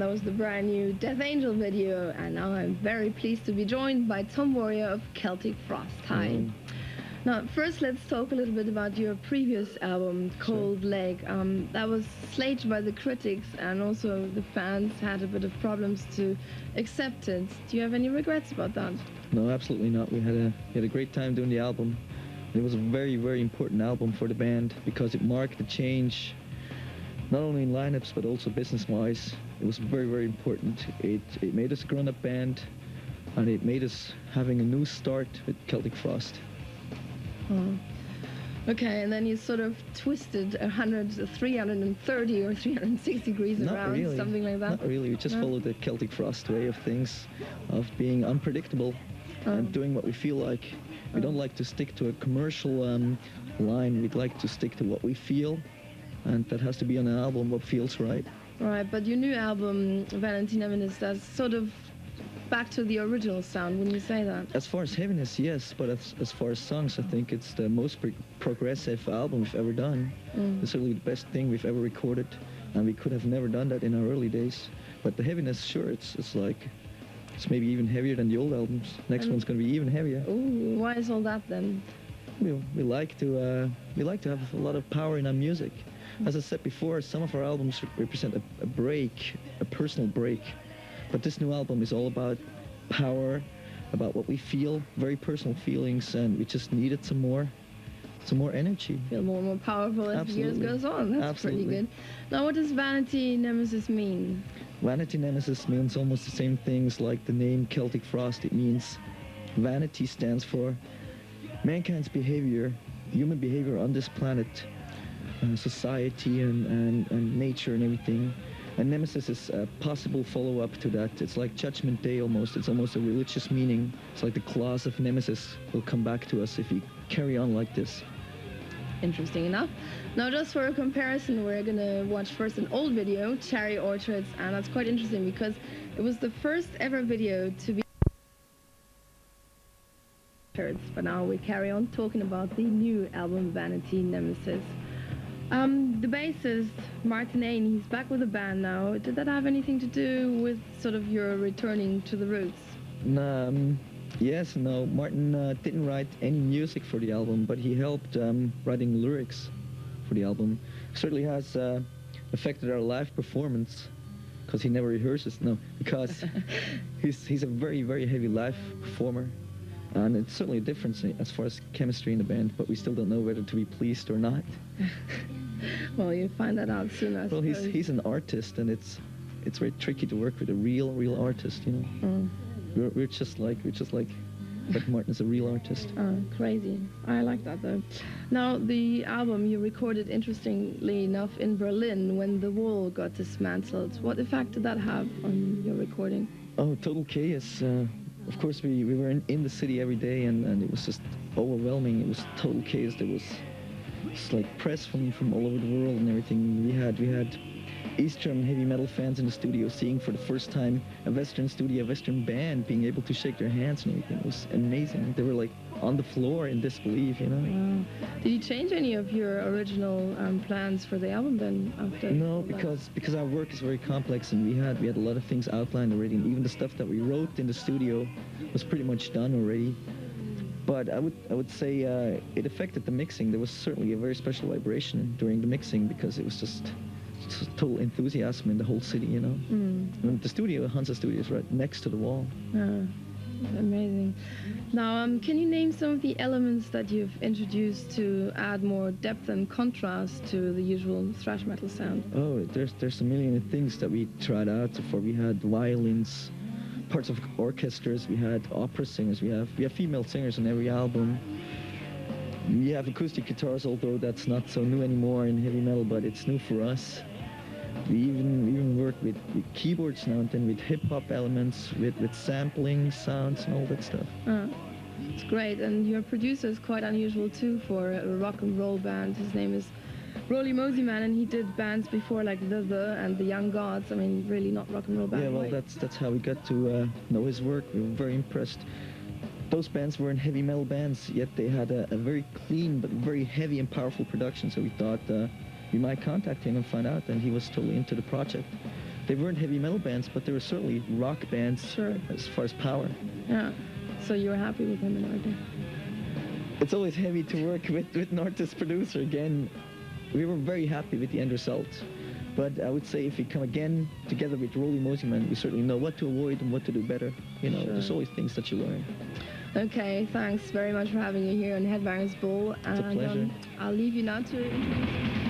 And that was the brand new Death Angel video. And now I'm very pleased to be joined by Tom Warrior of Celtic Frost. Hi. Now, first let's talk a little bit about your previous album, Cold Leg. That was slayed by the critics, and also the fans had a bit of problems to accept it. Do you have any regrets about that? No, absolutely not. We had a great time doing the album. It was a very, very important album for the band because it marked a change, not only in lineups but also business-wise. It was very, very important. It made us a grown-up band, and it made us having a new start with Celtic Frost. Oh. Okay, and then you sort of twisted 330 or 360 degrees Not around, really. something like that? Not really. We just followed the Celtic Frost way of things, of being unpredictable and doing what we feel like. We don't like to stick to a commercial line. We'd like to stick to what we feel, and that has to be on an album what feels right. Right, but your new album, Vanity, Nemesis, that's sort of back to the original sound, wouldn't you say that? As far as heaviness, yes, but as far as songs, I think it's the most progressive album we've ever done. It's certainly the best thing we've ever recorded, and we could have never done that in our early days. But the heaviness, sure, it's maybe even heavier than the old albums. Next one's going to be even heavier. Ooh, why is all that then? We like to have a lot of power in our music. As I said before, some of our albums represent a break, a personal break. But this new album is all about power, about what we feel, very personal feelings, and we just needed some more energy. Feel more and more powerful as the years goes on. That's pretty good. Now, what does Vanity Nemesis mean? Vanity Nemesis means almost the same things like the name Celtic Frost. It means vanity stands for mankind's behavior, human behavior on this planet, society and nature and everything. And Nemesis is a possible follow-up to that. It's like Judgment Day almost. It's almost a religious meaning. It's like the claws of Nemesis will come back to us if we carry on like this. Interesting enough. Now, just for a comparison, we're going to watch first an old video, Cherry Orchards, and that's quite interesting because it was the first ever video to be but now we carry on talking about the new album, Vanity Nemesis. The bassist, Martin Ain, he's back with the band now. Did that have anything to do with sort of your returning to the roots? Yes, no. Martin didn't write any music for the album, but he helped writing lyrics for the album. Certainly has affected our live performance because he never rehearses. No, because he's a very, very heavy live performer. And it's certainly a difference as far as chemistry in the band, but we still don't know whether to be pleased or not. Well, you find that out soon, I suppose. Well, he's an artist, and it's very tricky to work with a real artist, you know. We're just like, but Martin's a real artist. Crazy. I like that though. Now, the album you recorded, interestingly enough, in Berlin when the wall got dismantled. What effect did that have on your recording? Oh, total chaos. Of course, we were in the city every day, and it was just overwhelming. It was total chaos. There was just like press from all over the world and everything. We had Eastern heavy metal fans in the studio seeing for the first time a Western studio, a Western band being able to shake their hands and everything. It was amazing. They were like on the floor in disbelief, you know. Wow. Did you change any of your original plans for the album then after? No, because our work is very complex, and we had a lot of things outlined already, and even the stuff that we wrote in the studio was pretty much done already. But I would say it affected the mixing. There was certainly a very special vibration during the mixing because it was just total enthusiasm in the whole city, you know. And the studio, Hansa Studio, is right next to the wall. Amazing. Now, can you name some of the elements that you've introduced to add more depth and contrast to the usual thrash metal sound? Oh, there's a million of things that we tried out so far. We had violins, parts of orchestras, we had opera singers, we have female singers on every album. We have acoustic guitars, although that's not so new anymore in heavy metal, but it's new for us. We even work with keyboards now and then, with hip-hop elements, with sampling sounds and all that stuff. It's great, and your producer is quite unusual too for a rock and roll band. His name is Roly Mosey Man, and he did bands before like The and The Young Gods. I mean, really not rock and roll band. Yeah, well, that's how we got to know his work. We were very impressed. Those bands weren't heavy metal bands, yet they had a very clean but very heavy and powerful production, so we thought we might contact him and find out, and he was totally into the project. They weren't heavy metal bands, but they were certainly rock bands. Sure. As far as power. Yeah. So you were happy with him and Arte? It's always heavy to work with an artist producer. Again, we were very happy with the end result. But I would say if we come again together with Rolly Mosey Man, we certainly know what to avoid and what to do better. You know, Sure. there's always things that you learn. Okay, thanks very much for having you here on Headbangers Bowl. It's a pleasure. I'll leave you now to introduce